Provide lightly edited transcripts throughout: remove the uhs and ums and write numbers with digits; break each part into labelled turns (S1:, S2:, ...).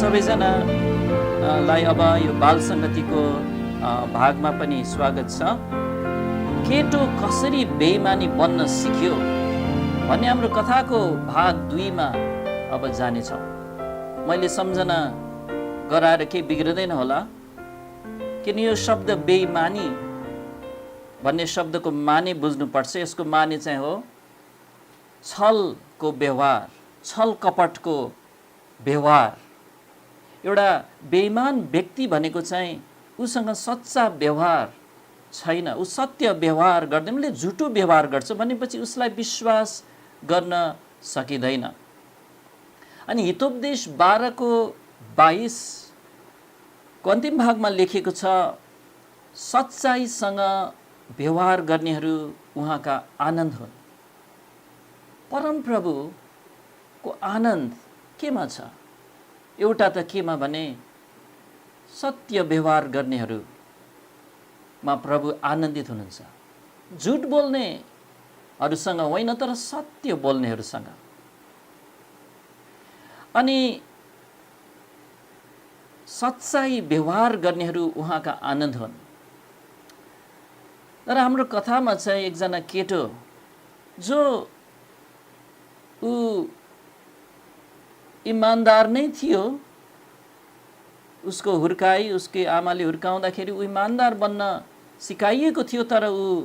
S1: सबैजनालाई अब यो बाल संगतिको भागमा पनि स्वागत छ। केटो कसरी बेइमानी बन्न सिक्यो भन्ने हाम्रो कथाको भाग 2 मा अब जानेछौँ। मैले सम्झना गराएर केही बिग्रदैन होला, किन यो शब्द बेइमानी भन्ने शब्दको माने बुझ्नुपर्छ। यसको माने चाहिँ हो छलको व्यवहार, छल कपटको व्यवहार। एउटा बेइमान व्यक्ति भनेको चाहिँ उसँग सच्चा व्यवहार छैन, उ सत्य व्यवहार गर्दैन, उसले झुटो व्यवहार गर्छ भनेपछि उसलाई विश्वास गर्न सकिँदैन। अनि हितोपदेश 12 को 22 को अन्तिम भागमा लेखेको छ, सच्चाईसँग व्यवहार गर्नेहरू उहाँका आनन्द हुन्। परमप्रभुको आनन्द केमा छ? एउटा त केमा भने सत्य व्यवहार गर्नेहरूमा प्रभु आनन्दित हुनुहुन्छ। झुट बोल्नेहरूसँग होइन, तर सत्य बोल्नेहरूसँग। अनि सच्चाई व्यवहार गर्नेहरू उहाँका आनन्द हुन्। तर हाम्रो कथामा चाहिँ एकजना केटो जो ऊ इमान्दार नै थियो, उसको हुर्काई उसकै आमाले हुर्काउँदाखेरि ऊ इमान्दार बन्न सिकाइएको थियो, तर ऊ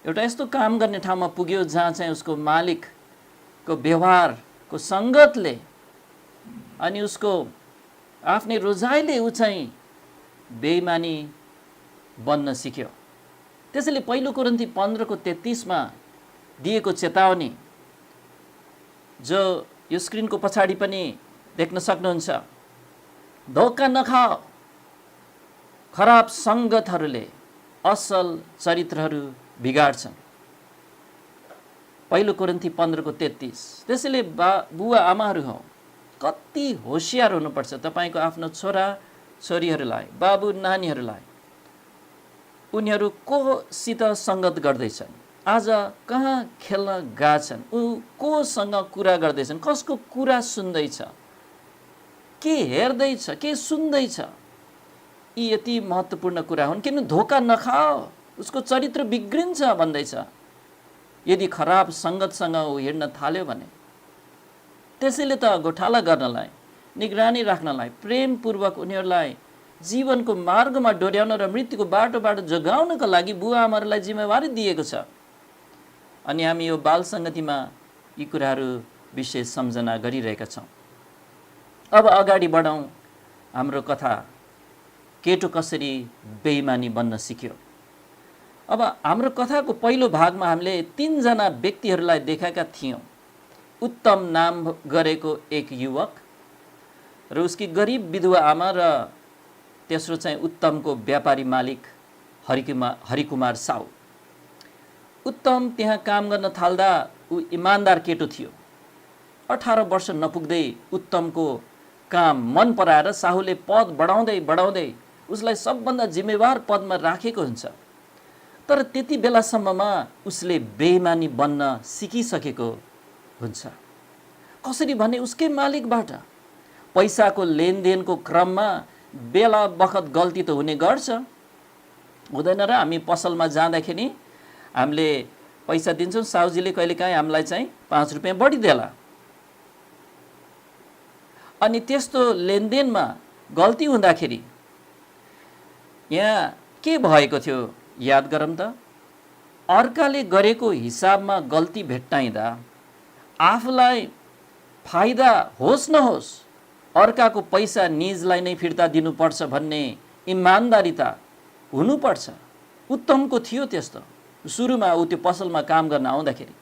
S1: एउटा यस्तो काम गर्ने ठाउँमा पुग्यो जहाँ चाहिँ उसको मालिकको व्यवहारको सङ्गतले अनि उसको आफ्नै रोजाइले ऊ चाहिँ बेइमानी बन्न सिक्यो। त्यसैले पहिलो कोरिन्थी 15 को 33 मा दिएको चेतावनी जो यो स्क्रिनको पछाडि पनि देख्न सक्नुहुन्छ, धोका नखाओ, खराब सङ्गतहरूले असल चरित्रहरू बिगाड्छन्। पहिलो कोरिन्थी 15 को 33। त्यसैले बुवा आमाहरू हौ, कति होशियार हुनुपर्छ तपाईँको आफ्नो छोरा छोरीहरूलाई, बाबु नानीहरूलाई। उनीहरू कोसित सङ्गत गर्दैछन्, आज कहाँ खेल्न गएछन्, ऊ कोसँग कुरा गर्दैछन्, कसको कुरा सुन्दैछ, के हेर्दैछ, के सुन्दैछ, यी यति महत्त्वपूर्ण कुरा हुन्। किन धोका नखाओ, उसको चरित्र बिग्रिन्छ भन्दैछ। यदि खराब सङ्गतसँग ऊ हिँड्न थाल्यो भने। त्यसैले त गोठाला गर्नलाई, निगरानी राख्नलाई, प्रेमपूर्वक उनीहरूलाई जीवनको मार्गमा डोर्याउन र मृत्युको बाटोबाट जोगाउनका लागि बुवा आमाहरूलाई जिम्मेवारी दिएको छ। अनि हामी यो बाल सङ्गतिमा यी कुराहरू विशेष सम्झना गरिरहेका छौँ। अब अगाडि बढौँ। हाम्रो कथा केटो कसरी बेइमानी बन्न सिक्यो। अब हाम्रो कथाको पहिलो भागमा हामीले 3 जना व्यक्तिहरूलाई देखाएका थियौँ। उत्तम नाम गरेको एक युवक र उसकी गरिब विधवा आमा र तेस्रो चाहिँ उत्तमको व्यापारी मालिक हरिकुमार साउ। उत्तम त्यहाँ काम गर्न थाल्दा ऊ इमान्दार केटो थियो। 18 वर्ष नपुग्दै उत्तमको काम मन पराएर साहुले पद बढाउँदै बढाउँदै उसलाई सबभन्दा जिम्मेवार पदमा राखेको हुन्छ। तर त्यति बेलासम्ममा उसले बेइमानी बन्न सिकिसकेको हुन्छ। कसरी भने उसकै मालिकबाट पैसाको लेनदेनको क्रममा बेला बखत गल्ती त हुने गर्छ, हुँदैन र? हामी पसलमा जाँदाखेरि हामीले पैसा दिन्छौँ, साउजीले कहिलेकाहीँ हामीलाई चाहिँ 5 रुपियाँ बढी देला। अनि त्यस्तो लेनदेनमा गल्ती हुँदाखेरि यहाँ के भएको थियो याद गरौँ त। अर्काले गरेको हिसाबमा गल्ती भेट्टाइँदा आफूलाई फाइदा होस् नहोस् अर्काको पैसा निजलाई नै फिर्ता दिनुपर्छ भन्ने इमान्दारिता हुनुपर्छ। उत्तमको थियो त्यस्तो सुरुमा, ऊ त्यो पसलमा काम गर्न आउँदाखेरि।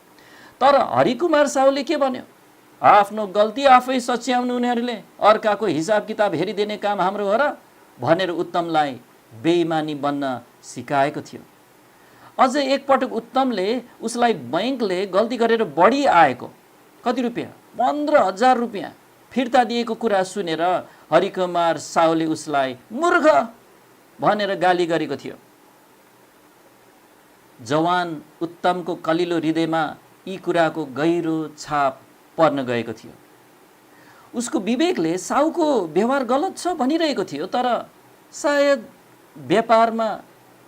S1: तर हरिकुमार साहुले के भन्यो, आफ्नो गल्ती आफै सच्याउनु, उनीहरूले अर्काको हिसाब किताब हेरिदिने काम हाम्रो हो र भनेर उत्तमलाई बेइमानी बन्न सिकाएको थियो। अझै एकपटक उत्तमले उसलाई बैंकले गल्ती गरेर बढी आएको कति रुपियाँ 15,000 रुपियाँ फिर्ता दिएको कुरा सुनेर हरिकुमार साहुले उसलाई मूर्ख भनेर गाली गरेको थियो। जवान उत्तमको कलिलो हृदयमा यी कुराको गहिरो छाप पर्न गएको थियो। उसको विवेकले साहुको व्यवहार गलत छ भनिरहेको थियो, तर सायद व्यापारमा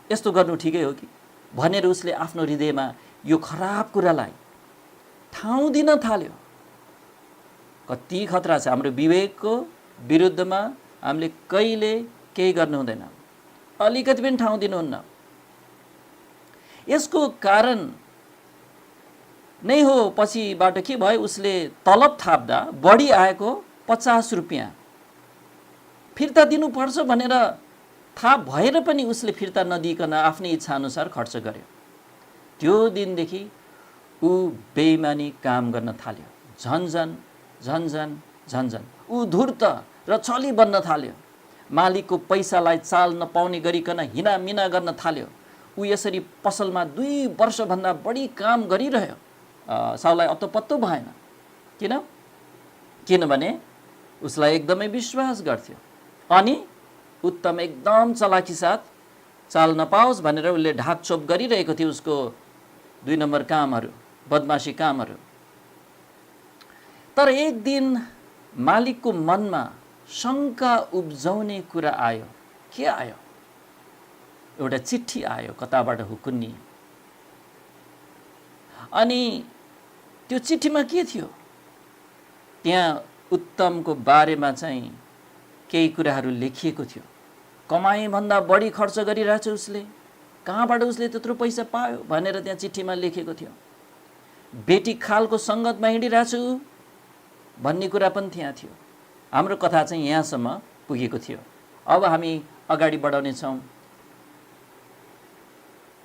S1: यस्तो गर्नु ठिकै हो कि भनेर उसले आफ्नो हृदयमा यो खराब कुरालाई ठाउँ दिन थाल्यो। कति खतरा छ, हाम्रो विवेकको विरुद्धमा हामीले कहिले केही गर्नु हुँदैन, अलिकति पनि ठाउँ दिनुहुन्न। यसको कारण नै हो पछिबाट के भयो, उसले तलब थाप्दा बढी आएको 50 रुपियाँ फिर्ता दिनुपर्छ भनेर थाहा भएर पनि उसले फिर्ता नदिइकन आफ्नै इच्छा अनुसार खर्च गर्यो। त्यो दिनदेखि ऊ बेइमानी काम गर्न थाल्यो। झन्झन झन्झन झन्झन ऊ धूर्त र छली बन्न थाल्यो। मालिकको पैसालाई चाल नपाउने गरिकन हिनामिना गर्न थाल्यो। ऊ यसरी पसलमा 2 वर्षभन्दा बढी काम गरिरह्यो। साउलाई अत्तो भएन। किनभने उसलाई एकदमै विश्वास गर्थ्यो। अनि उत्तम एकदम चलाकी साथ चाल नपाओस् भनेर उसले ढाकछोप गरिरहेको थियो उसको 2 नम्बर कामहरू, बदमाशी कामहरू। तर एक दिन मालिकको मनमा शङ्का उब्जाउने कुरा आयो। के आयो? एउटा चिठी आयो कताबाट हुकुन्नी। अनि त्यो चिठीमा के थियो? त्यहाँ उत्तमको बारेमा चाहिँ केही कुराहरू लेखिएको थियो। कमाई भन्दा बढी खर्च गरिरहेछ उसले, कहाँबाट उसले त्यत्रो पैसा पायो भनेर त्यहाँ चिठीमा लेखेको थियो। बेटी खालको सङ्गतमा हिँडिरहेछु भन्ने कुरा पनि त्यहाँ थियो। हाम्रो कथा चाहिँ यहाँसम्म पुगेको थियो। अब हामी अगाडि बढाउने छौँ।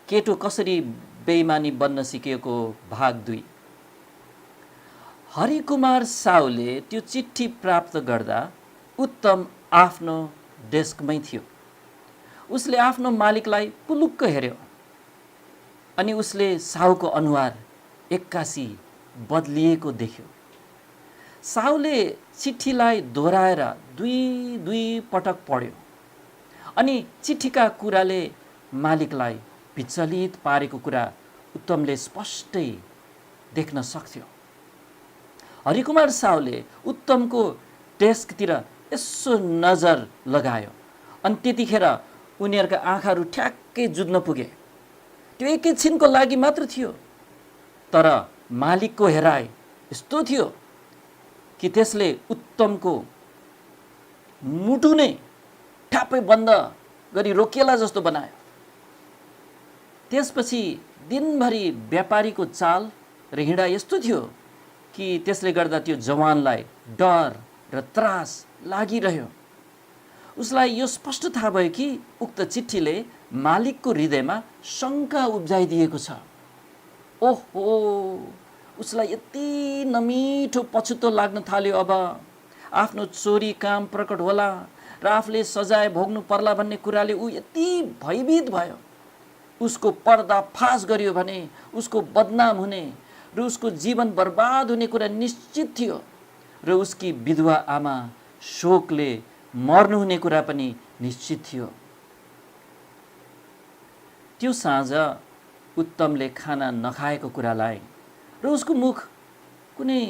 S1: केटो कसरी बेइमानी बन्न सिकेको भाग 2। हरिकुमार साउले त्यो चिठी प्राप्त गर्दा उत्तम आफ्नो डेस्कमै थियो। उसले आफ्नो मालिकलाई पुलुक्क हेर्यो। अनि उसले साहुको अनुहार एक्कासी बदलिएको देख्यो। साहुले चिठीलाई दोहोऱ्याएर 2 पटक पढ्यो। अनि चिठीका कुराले मालिकलाई विचलित पारेको कुरा उत्तमले स्पष्टै देख्न सक्थ्यो। हरिकुमार साहुले उत्तमको डेस्कतिर यसो नजर लगायो। अनि त्यतिखेर उनीहरूका आँखाहरू ठ्याक्कै जुझ्न पुगे। त्यो एकैछिनको लागि मात्र थियो, तर मालिकको हेराइ यस्तो थियो कि त्यसले उत्तमको मुटु नै ठ्याप्पै बन्द गरी रोकिएला जस्तो बनायो। त्यसपछि दिनभरि व्यापारीको चाल र हिँडा यस्तो थियो कि त्यसले गर्दा त्यो जवानलाई डर र त्रास लागिरह्यो। उसलाई यो स्पष्ट थाहा भयो कि उक्त चिठीले मालिकको हृदयमा शङ्का उब्जाइदिएको छ। ओहो, उसलाई यति नमिठो पछुतो लाग्न थाल्यो। अब आफ्नो चोरी काम प्रकट होला र आफूले सजाय भोग्नु पर्ला भन्ने कुराले ऊ यति भयभीत भयो। उसको पर्दा फास गरियो भने उसको बदनाम हुने र उसको जीवन बर्बाद हुने कुरा निश्चित थियो। र उसकी विधवा आमा शोकले मर्नुहुने कुरा पनि निश्चित थियो। त्यो साँझ उत्तमले खाना नखाएको कुरालाई र उसको मुख कुनै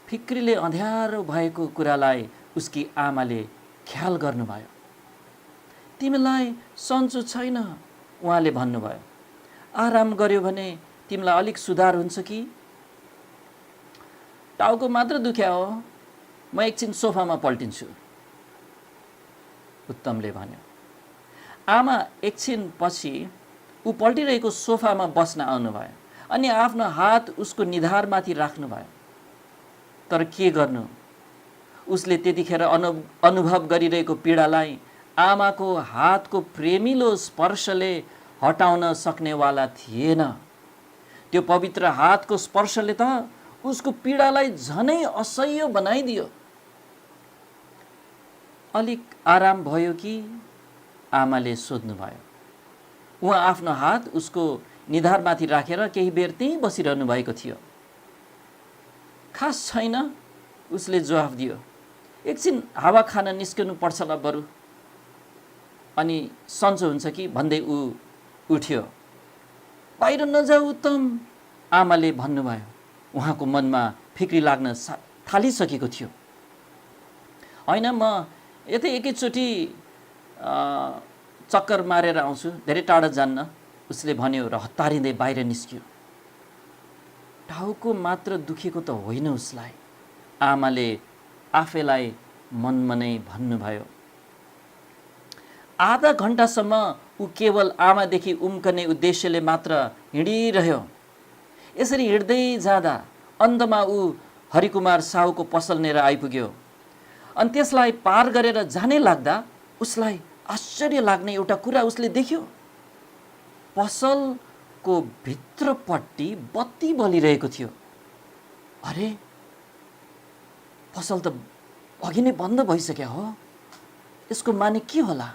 S1: फिक्रीले अँध्यारो भएको कुरालाई उसकी आमाले ख्याल गर्नुभयो। तिमीलाई सन्चो छैन, उहाँले भन्नुभयो। आराम गर्यो भने तिमीलाई अलिक सुधार हुन्छ कि? टाउको मात्र दुख्या हो, म एकछिन सोफामा पल्टिन्छु, उत्तमले भन्यो। आमा एकछिन पछि ऊ पल्टिरहेको सोफामा बस्न आउनुभयो अनि आफ्नो हात उसको निधारमाथि राख्नुभयो। तर के गर्नु, उसले त्यतिखेर अनुभव गरिरहेको पीडालाई आमाको हातको प्रेमिलो स्पर्शले हटाउन सक्नेवाला थिएन। त्यो पवित्र हातको स्पर्शले त उसको पीडालाई झनै असह्य बनाइदियो। अलिक आराम भयो कि? आमाले सोध्नुभयो। उहाँ आफ्नो हात उसको निधारमाथि राखेर केही बेर त्यहीँ बसिरहनु भएको थियो। खास छैन, उसले जवाफ दियो। एकछिन हावा खान निस्कनु पर्छ ल बरु, अनि सन्चो हुन्छ कि भन्दै ऊ उठ्यो। बाहिर नजाऊ उत्तम, आमाले भन्नुभयो। उहाँको मनमा फिक्री लाग्न थालिसकेको थियो। होइन म यतै एकैचोटि चक्कर मारेर आउँछु, धेरै टाढा जान्न, उसले भन्यो र हतारिँदै बाहिर निस्क्यो। टाउको मात्र दुखेको त होइन उसलाई, आमाले आफैलाई मनमा नै भन्नुभयो। आधा घन्टासम्म ऊ केवल आमादेखि उम्कने उद्देश्यले मात्र हिँडिरह्यो। यसरी हिँड्दै जाँदा अन्तमा ऊ हरिकुमार साहुको पसलनेर आइपुग्यो। अनि त्यसलाई पार गरेर जानै लाग्दा उसलाई आश्चर्य लाग्ने एउटा कुरा उसले देख्यो। पसलको भित्रपट्टि बत्ती बलिरहेको थियो। अरे, पसल त अघि नै बन्द भइसक्यो हो, यसको माने के होला?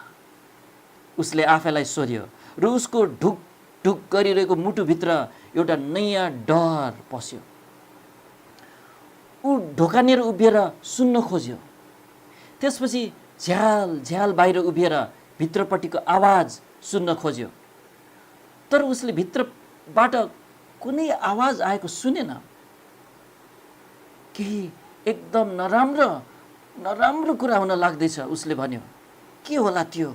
S1: उसले आफैलाई सोध्यो र उसको ढुक ढुक गरिरहेको मुटुभित्र एउटा नयाँ डर पस्यो। ऊ ढोकानेर उभिएर सुन्न खोज्यो। त्यसपछि झ्याल झ्याल बाहिर उभिएर भित्रपट्टिको आवाज सुन्न खोज्यो। तर उसले भित्रबाट कुनै आवाज आएको सुनेन। केही एकदम नराम्रो कुरा हुन लाग्दैछ। उसले भन्यो, के होला त्यो?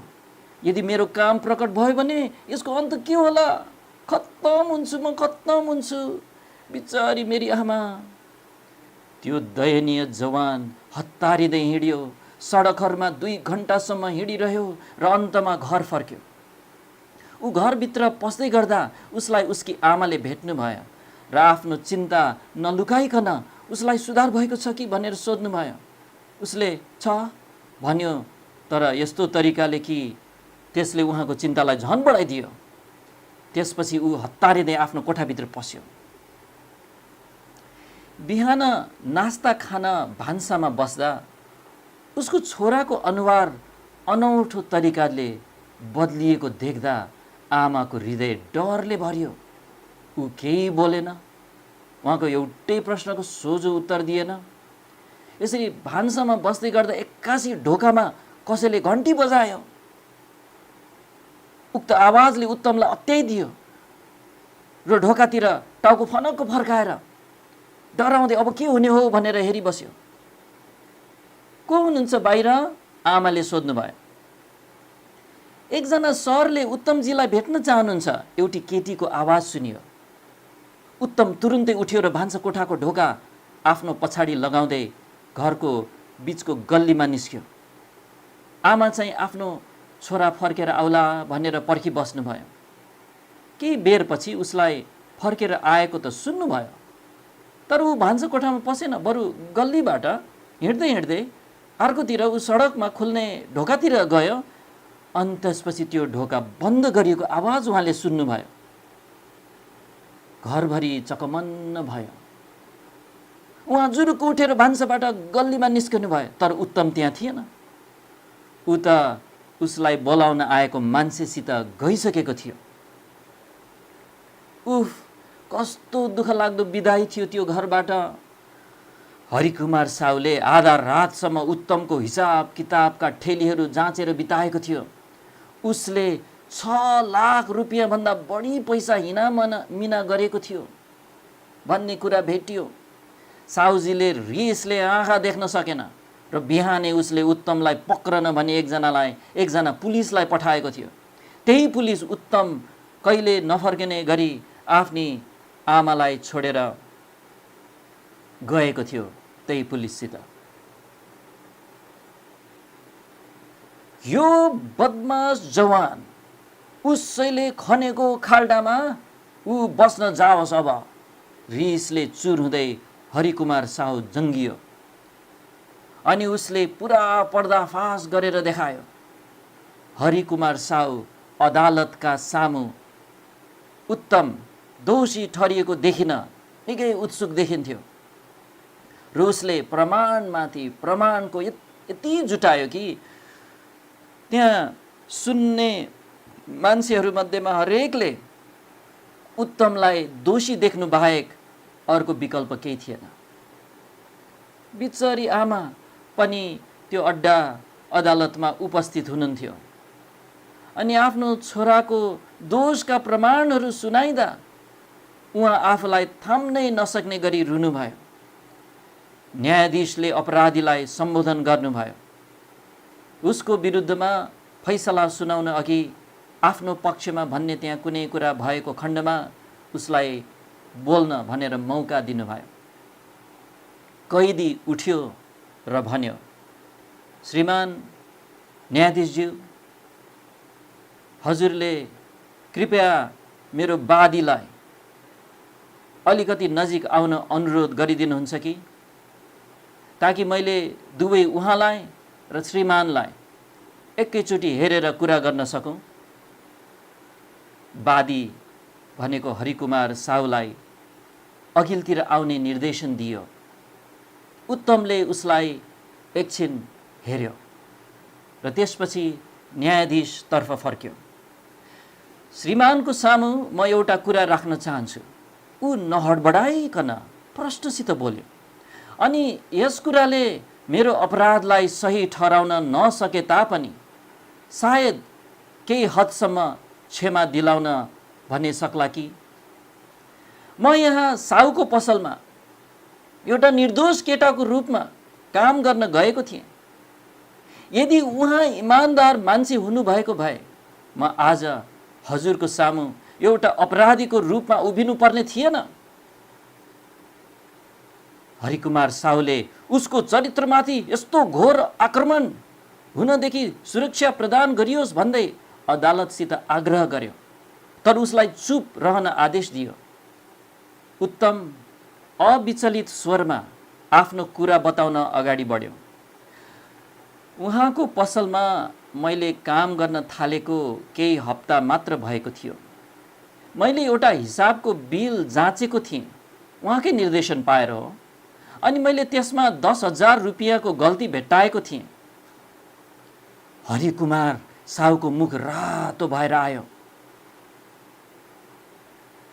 S1: यदि मेरो काम प्रकट भयो भने यसको अन्त के होला? खत्तम हुन्छु, म खत्तम हुन्छु। बिचारी मेरी आमा। त्यो दयनीय जवान हतारिँदै हिँड्यो। सडकहरूमा 2 घन्टासम्म हिँडिरह्यो र अन्तमा घर फर्क्यो। ऊ घरभित्र पस्दै गर्दा उसलाई उसकी आमाले भेट्नु भयो र आफ्नो चिन्ता नलुकाइकन उसलाई सुधार भएको छ कि भनेर सोध्नु भयो। उसले छ भन्यो, तर यस्तो तरिकाले कि त्यसले उहाँको चिन्तालाई झन बढाइदियो। त्यसपछि ऊ हतारिँदै आफ्नो कोठाभित्र पस्यो। बिहान नास्ता खान भान्सामा बस्दा उसको छोराको अनुहार अनौठो तरिकाले बदलिएको देख्दा आमाको हृदय डरले भरियो। ऊ केही बोलेन, उहाँको एउटै प्रश्नको सोझो उत्तर दिएन। यसरी भान्सामा बस्दै गर्दा एक्कासी ढोकामा कसैले घन्टी बजायो। उक्त आवाजले उत्तमलाई अत्याइदियो र ढोकातिर टाउको फनक्क फर्काएर डराउँदै अब के हुने हो भनेर हेरिबस्यो। को हुनुहुन्छ बाहिर? आमाले सोध्नुभयो। एकजना सरले उत्तमजीलाई भेट्न चाहनुहुन्छ, एउटी केटीको आवाज सुनियो। उत्तम तुरुन्तै उठ्यो र भान्सा कोठाको ढोका आफ्नो पछाडि लगाउँदै घरको बीचको गल्लीमा निस्क्यो। आमा चाहिँ आफ्नो छोरा फर्केर आउला भनेर पर्खिबस्नुभयो। केही बेरपछि उसलाई फर्केर आएको त सुन्नुभयो, तर ऊ भान्सा कोठामा पसेन। बरु गल्लीबाट हिँड्दै हिँड्दै अर्कोतिर ऊ सडकमा खुल्ने ढोकातिर गयो। अनि त्यसपछि त्यो ढोका बन्द गरिएको आवाज उहाँले सुन्नुभयो। घरभरि चकमन्न भयो। उहाँ जुरुक्क उठेर भान्साबाट गल्लीमा निस्कनु भयो, तर उत्तम त्यहाँ थिएन। ऊ त उसलाई बोलाउन आएको मान्छेसित गइसकेको थियो। उफ, कस्तो दुःख लाग्दो बिदाई थियो त्यो घरबाट। हरिकुमार साहुले आधा रातसम्म उत्तमको हिसाब किताबका ठेलीहरू जाँचेर बिताएको थियो। उसले 6 लाख रुपियाँ भन्दा बढी पैसा हिनामिना गरेको थियो भन्ने कुरा भेटियो। साहुजीले रिसले आँखा देख्न सकेन र बिहानै उसले उत्तमलाई पक्रन भनी एकजना पुलिसलाई पठाएको थियो। त्यही पुलिस उत्तम कहिले नफर्किने गरी आफ्नी आमालाई छोडेर गएको थियो। त्यही पुलिससित यो बदमास जवान उसैले खनेको खाल्डामा ऊ बस्न जाओस्। अब रिसले चुर हुँदै हरिकुमार साहु जङ्गियो अनि उसले पुरा पर्दाफास गरेर देखायो। हरिकुमार साहु अदालतका सामु उत्तम दोषी ठरिएको देखिन निकै उत्सुक देखिन्थ्यो र उसले प्रमाणमाथि प्रमाणको यति जुटायो कि त्यहाँ सुन्ने मान्छेहरू मध्येमा हरेकले उत्तमलाई दोषी देख्नु बाहेक अर्को विकल्प केही थिएन। बिचारी आमा पनि त्यो अड्डा अदालतमा उपस्थित हुनुहुन्थ्यो अनि आफ्नो छोराको दोषका प्रमाणहरू सुनाइदा उहाँ आफूलाई थाम्नै नसक्ने गरी रुनुभयो। न्यायाधीशले अपराधीलाई सम्बोधन गर्नुभयो। उसको विरुद्धमा फैसला सुनाउन अघि आफ्नो पक्षमा भन्ने त्यहाँ कुनै कुरा भएको खण्डमा उसलाई बोल्न भनेर मौका दिनुभयो। कैदी उठ्यो र भन्यो, श्रीमान न्यायाधीशज्यू, हजुरले कृपया मेरो वादीलाई अलिकति नजिक आउन अनुरोध गरिदिनुहुन्छ कि, ताकि मैले दुवै उहाँलाई र श्रीमानलाई एकैचोटि हेरेर कुरा गर्न सकौँ। वादी भनेको हरिकुमार साहुलाई अघिल्तिर आउने निर्देशन दियो। उत्तमले उसलाई एकछिन हेर्यो र त्यसपछि न्यायाधीशतर्फ फर्क्यो। श्रीमानको सामु म एउटा कुरा राख्न चाहन्छु। ऊ नहडबडाइकन प्रष्टसित बोल्यो। अनि यस कुराले मेरो अपराधलाई सही ठहराउन नसके तापनि सायद केही हदसम्म क्षमा दिलाउन भन्ने सक्ला कि। म यहाँ साहुको पसलमा एउटा निर्दोष केटाको रूपमा काम गर्न गएको थिएँ। यदि उहाँ इमान्दार मान्छे हुनुभएको भए म आज हजुरको सामु एउटा अपराधीको रूपमा उभिनु पर्ने थिएन। हरिकुमार साहुले उसको चरित्रमाथि यस्तो घोर आक्रमण हुनदेखि सुरक्षा प्रदान गरियोस् भन्दै अदालतसित आग्रह गर्यो, तर उसलाई चुप रहन आदेश दियो। उत्तम अविचलित स्वरमा आफ्नो कुरा बताउन अगाडि बढ्यो। उहाँको पसलमा मैले काम गर्न थालेको केही हप्ता मात्र भएको थियो। मैले एउटा हिसाबको बिल जाँचेको थिएँ, उहाँकै निर्देशन पाएर हो। अनि मैले त्यसमा 10,000 रुपियाँको गल्ती भेट्टाएको थिएँ। हरिकुमार साहुको मुख रातो भएर आयो।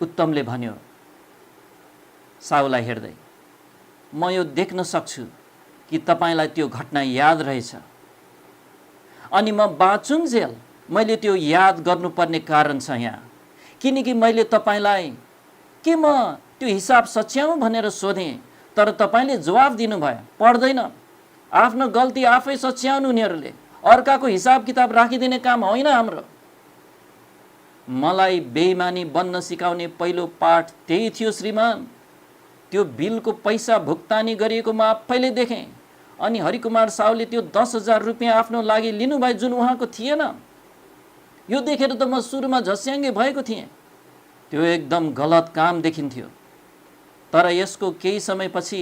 S1: उत्तमले भन्यो साहुलाई हेर्दै, म यो देख्न सक्छु कि तपाईँलाई त्यो घटना याद रहेछ। अनि म बाँचुन्जेल मैले त्यो याद गर्नुपर्ने कारण छ यहाँ, किनकि मैले तपाईँलाई के म त्यो हिसाब सच्याउँ भनेर सोधेँ, तर तपाईँले जवाफ दिनुभयो पर्दैन, आफ्नो गल्ती आफै सच्याउनु, उनीहरूले अर्काको हिसाब किताब राखिदिने काम होइन हाम्रो। मलाई बेइमानी बन्न सिकाउने पहिलो पाठ त्यही थियो श्रीमान। त्यो बिलको पैसा भुक्तानी गरिएको म आफैले देखेँ। अनि हरिकुमार साहुले त्यो 10,000 रुपियाँ आफ्नो लागि लिनुभयो जुन उहाँको थिएन। यो देखेर त म सुरुमा झस्याङ्गे भएको थिएँ। त्यो एकदम गलत काम देखिन्थ्यो। तर यसको केही समयपछि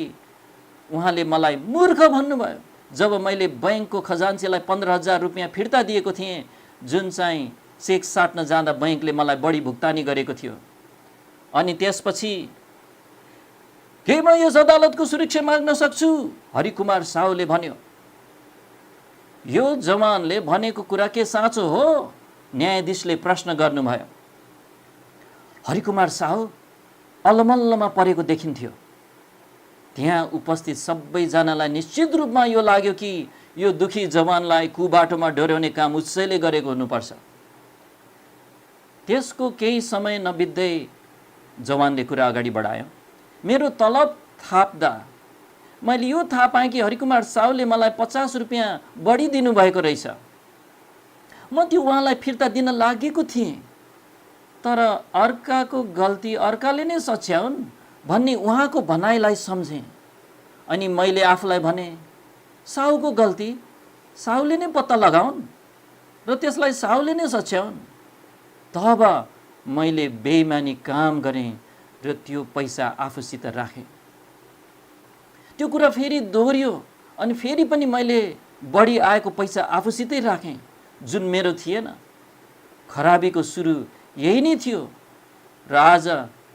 S1: उहाँले मलाई मूर्ख भन्नुभयो जब मैले बैंकको खजान्चीलाई 15,000 रुपियाँ फिर्ता दिएको थिएँ, जुन चाहिँ चेक साट्न जाँदा बैंकले मलाई बढी भुक्तानी गरेको थियो। अनि त्यसपछि के म यस अदालतको सुरक्षा माग्न सक्छु? हरिकुमार साहुले भन्यो। यो जवानले भनेको कुरा के साँचो हो? न्यायाधीशले प्रश्न गर्नुभयो। हरिकुमार साहु अलमल्लमा परेको देखिन्थ्यो। त्यहाँ उपस्थित सबैजनालाई निश्चित रूपमा यो लाग्यो कि यो दुखी जवानलाई कुबाटोमा डोर्याउने काम उसैले गरेको हुनुपर्छ। त्यसको केही समय नबित्दै जवानले कुरा अगाडि बढायो। मेरो तलब थाप्दा मैले यो थाहा पाएँ कि हरिकुमार साहुले मलाई 50 रुपियाँ बढी दिनुभएको रहेछ। म त्यो उहाँलाई फिर्ता दिन लागेको थिएँ, तर अर्काको गल्ती अर्काले नै सच्याउन् भन्ने उहाँको भनाइलाई सम्झेँ। अनि मैले आफूलाई भने साहुको गल्ती साहुले नै पत्ता लगाउन् र त्यसलाई साहुले नै सच्याउन्। तब मैले बेइमानी काम गरेँ र त्यो पैसा आफूसित राखेँ। त्यो कुरा फेरि दोहोरियो अनि फेरि पनि मैले बढी आएको पैसा आफूसितै राखेँ जुन मेरो थिएन। खराबीको सुरु यही नै थियो र आज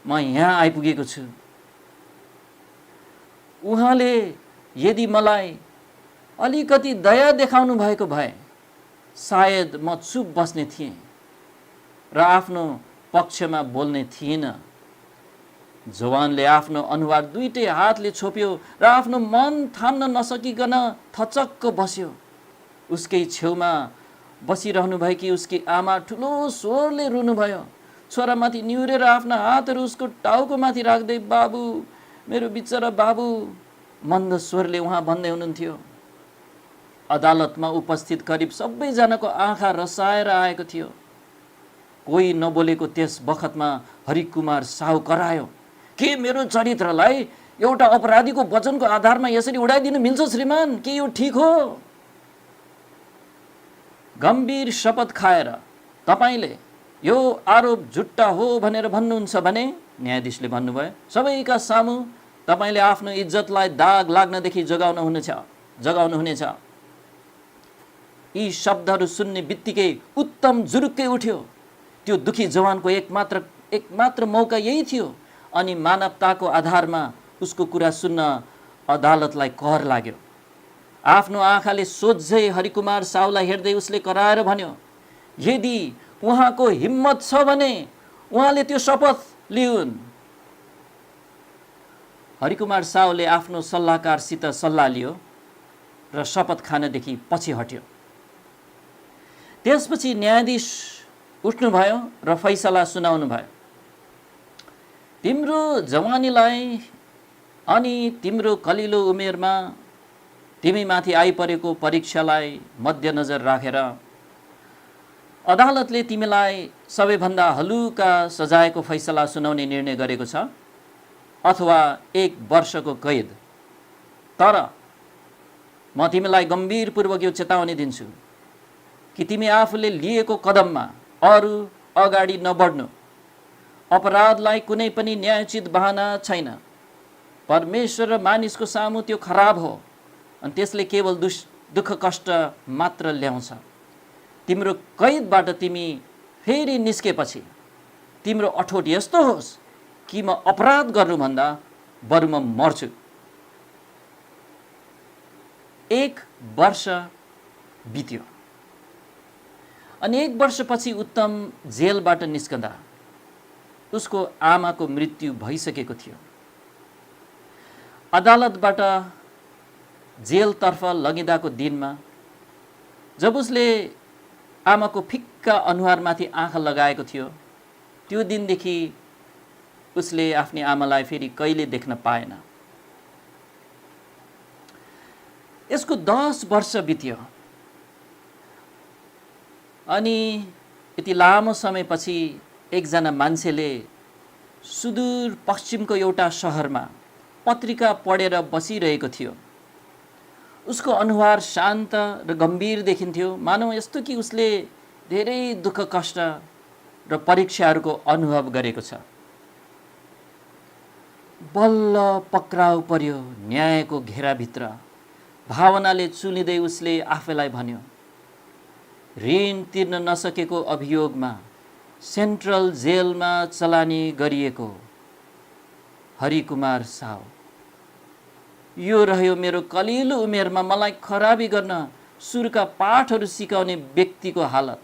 S1: म यहाँ आइपुगेको छु। उहाँले यदि मलाई अलिकति दया देखाउनु भएको भए सायद म चुप बस्ने थिएँ र आफ्नो पक्षमा बोल्ने थिइनँ। जवानले आफ्नो अनुहार दुईटै हातले छोप्यो र आफ्नो मन थाम्न नसकिकन थचक्क बस्यो। उसकै छेउमा बसिरहनु भएकी उसकी आमा ठुलो स्वरले रुनुभयो। छोरामाथि निहुरेर आफ्ना हातहरू उसको टाउको माथि राख्दै, बाबु, मेरो बिचरा बाबु, मन्द स्वरले उहाँ भन्दै हुनुहुन्थ्यो। अदालतमा उपस्थित करिब सबैजनाको आँखा रसाएर आएको थियो। कोही नबोलेको त्यस बखतमा हरिकुमार साहु करायो, के मेरो चरित्रलाई एउटा अपराधीको वचनको आधारमा यसरी उडाइदिनु मिल्छ श्रीमान? के यो ठिक हो? गम्भीर शपथ खाएर तपाईले यो आरोप झुट्टा हो भनेर भन्नुहुन्छ भने, न्यायाधीशले भन्नुभयो, सबैका सामु तपाईले आफ्नो इज्जतलाई दाग लाग्नदेखि जगाउनुहुनेछ। यी शब्दहरू सुन्ने बित्तिकै उत्तम जुरुक्कै उठ्यो। त्यो दुखी जवानको एकमात्र मौका यही थियो अनि मानवताको आधारमा उसको कुरा सुन्न अदालतलाई कर लाग्यो। आफ्नो आँखाले सोझै हरिकुमार साहुलाई हेर्दै उसले कराएर भन्यो, यदि उहाँको हिम्मत छ भने उहाँले त्यो शपथ लिउन्। हरिकुमार साहुले आफ्नो सल्लाहकारसित सल्लाह लियो र शपथ खानदेखि पछि हट्यो। त्यसपछि न्यायाधीश उठ्नुभयो र फैसला सुनाउनु भयो। तिम्रो जवानीलाई अनि तिम्रो कलिलो उमेरमा तिमीमाथि आइपरेको परीक्षालाई मध्यनजर राखेर अदालतले तिमीलाई सबैभन्दा हलुका सजायको फैसला सुनाउने निर्णय गरेको छ, अथवा 1 वर्षको कैद। तर म तिमीलाई गम्भीरपूर्वक यो चेतावनी दिन्छु कि तिमी आफूले लिएको कदममा अरू अगाडि नबढ्नु। अपराधलाई कुनै पनि न्यायोचित बहाना छैन। परमेश्वर र मानिसको सामु त्यो खराब हो अनि त्यसले केवल दुःख कष्ट मात्र ल्याउँछ। तिम्रो कैदबाट तिमी फेरि निस्केपछि तिम्रो अठोट यस्तो होस् कि म अपराध गर्नुभन्दा बरु म मर्छु। 1 वर्ष बित्यो अनि 1 वर्षपछि उत्तम जेलबाट निस्कँदा उसको आमाको मृत्यु भइसकेको थियो। अदालतबाट जेलतर्फ लगिँदाको दिनमा जब उसले आमाको फिक्का अनुहारमाथि आँखा लगाएको थियो, त्यो दिनदेखि उसले आफ्नी आमालाई फेरि कहिले देख्न पाएन। यसको 10 वर्ष बित्यो अनि यति लामो समयपछि एकजना मान्छेले सुदूर पश्चिमको एउटा शहरमा पत्रिका पढेर बसिरहेको थियो। उसको अनुहार शान्त र गम्भीर देखिन्थ्यो, मानव यस्तो कि उसले धेरै दुःख कष्ट र परीक्षाहरूको अनुभव गरेको छ। बल्ल पक्राउ पर्यो न्यायको घेराभित्र। भावनाले चुलिँदै उसले आफैलाई भन्यो, ऋण तिर्न नसकेको अभियोगमा सेन्ट्रल जेलमा चलानी गरिएको हरिकुमार साहु। यो रह्यो मेरो कलिलो उमेरमा मलाई खराबी गर्न सुरुका पाठहरू सिकाउने व्यक्तिको हालत।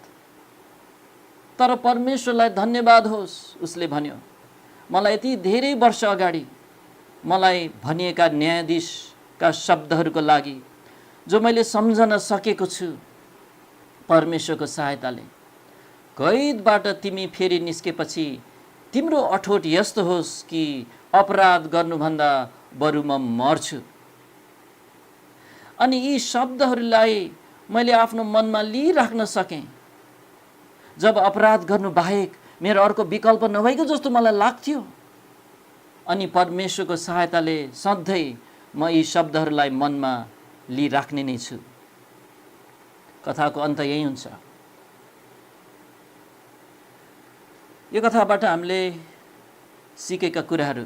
S1: तर परमेश्वरलाई धन्यवाद होस्, उसले भन्यो, मलाई यति धेरै वर्ष अगाडि मलाई भनिएका न्यायाधीशका शब्दहरूको लागि जो मैले सम्झन सकेको छु परमेश्वरको सहायताले। कैदबाट तिमी फेरि निस्केपछि तिम्रो अठोट यस्तो होस् कि अपराध गर्नुभन्दा बरु म मर्छु। अनि यी शब्दहरूलाई मैले आफ्नो मनमा लिइराख्न सकेँ जब अपराध गर्नु बाहेक मेरो अर्को विकल्प नभएको जस्तो मलाई लाग्थ्यो। अनि परमेश्वरको सहायताले सधैँ म यी शब्दहरूलाई मनमा लिइराख्ने नै छु। कथाको अन्त यही हुन्छ। यो कथाबाट हामीले सिकेका कुराहरू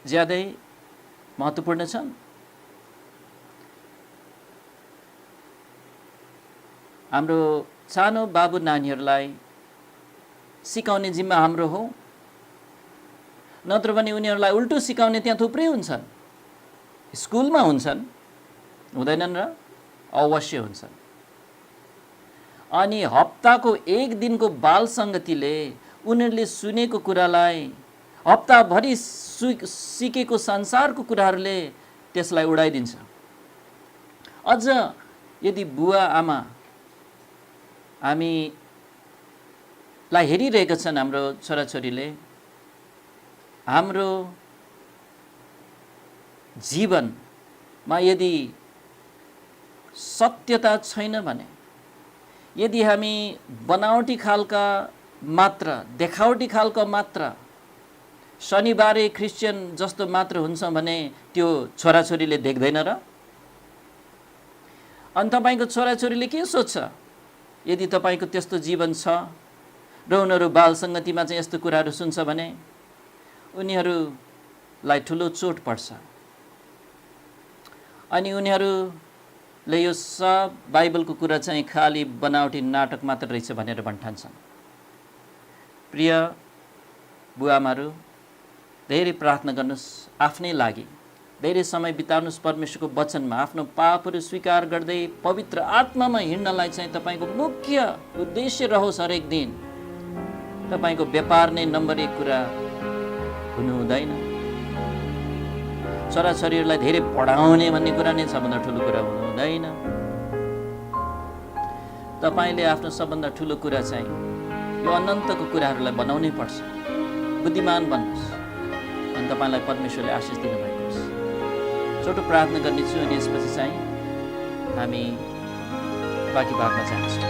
S1: ज्यादै महत्त्वपूर्ण छन्। हाम्रो सानो बाबु नानीहरूलाई सिकाउने जिम्मा हाम्रो हो, नत्र भने उनीहरूलाई उल्टो सिकाउने त्यहाँ थुप्रै हुन्छन्। स्कुलमा हुन्छन्, हुँदैनन् र अवश्य हुन्छन्। अनि हप्ताको 1 दिनको बाल सङ्गतिले उनीहरूले सुनेको कुरालाई हप्ताभरि सिकेको संसारको कुराहरूले त्यसलाई उडाइदिन्छ। अझ यदि बुवा आमा हामीलाई हेरिरहेका छन्, हाम्रो छोराछोरीले हाम्रो जीवन मा यदि सत्यता छैन भने, यदि हामी बनावटी खालका मात्र, देखावटी खालको मात्र, शनिबारे क्रिस्चियन जस्तो मात्र हुन्छ भने त्यो छोराछोरीले देख्दैन र? अनि तपाईँको छोराछोरीले के सोच्छ यदि तपाईँको त्यस्तो जीवन छ र उनीहरू बाल सङ्गतिमा चाहिँ यस्तो कुराहरू सुन्छ भने उनीहरूलाई ठुलो चोट पर्छ। अनि उनीहरूले यो सब बाइबलको कुरा चाहिँ खाली बनावटी नाटक मात्र रहेछ भनेर भन्ठान्छन्। प्रिय बुवामाहरू, धेरै प्रार्थना गर्नुहोस् आफ्नै लागि, धेरै समय बिताउनुहोस् परमेश्वरको वचनमा, आफ्नो पापहरू स्वीकार गर्दै पवित्र आत्मामा हिँड्नलाई चाहिँ तपाईँको मुख्य उद्देश्य रहोस्। हरेक दिन तपाईँको व्यापार नै नम्बर 1 कुरा हुनु हुँदैन। छोराछोरीहरूलाई धेरै पढाउने भन्ने कुरा नै सबभन्दा ठुलो कुरा हुनु हुँदैन। तपाईँले आफ्नो सबभन्दा ठुलो कुरा चाहिँ यो अनन्तको कुराहरूलाई बनाउनै पर्छ। बुद्धिमान बन्नुहोस् अनि तपाईँलाई परमेश्वरले आशिष दिनुभएको छ। छोटो प्रार्थना गर्नेछु अनि यसपछि चाहिँ हामी बाँकी भागमा जान्छौँ।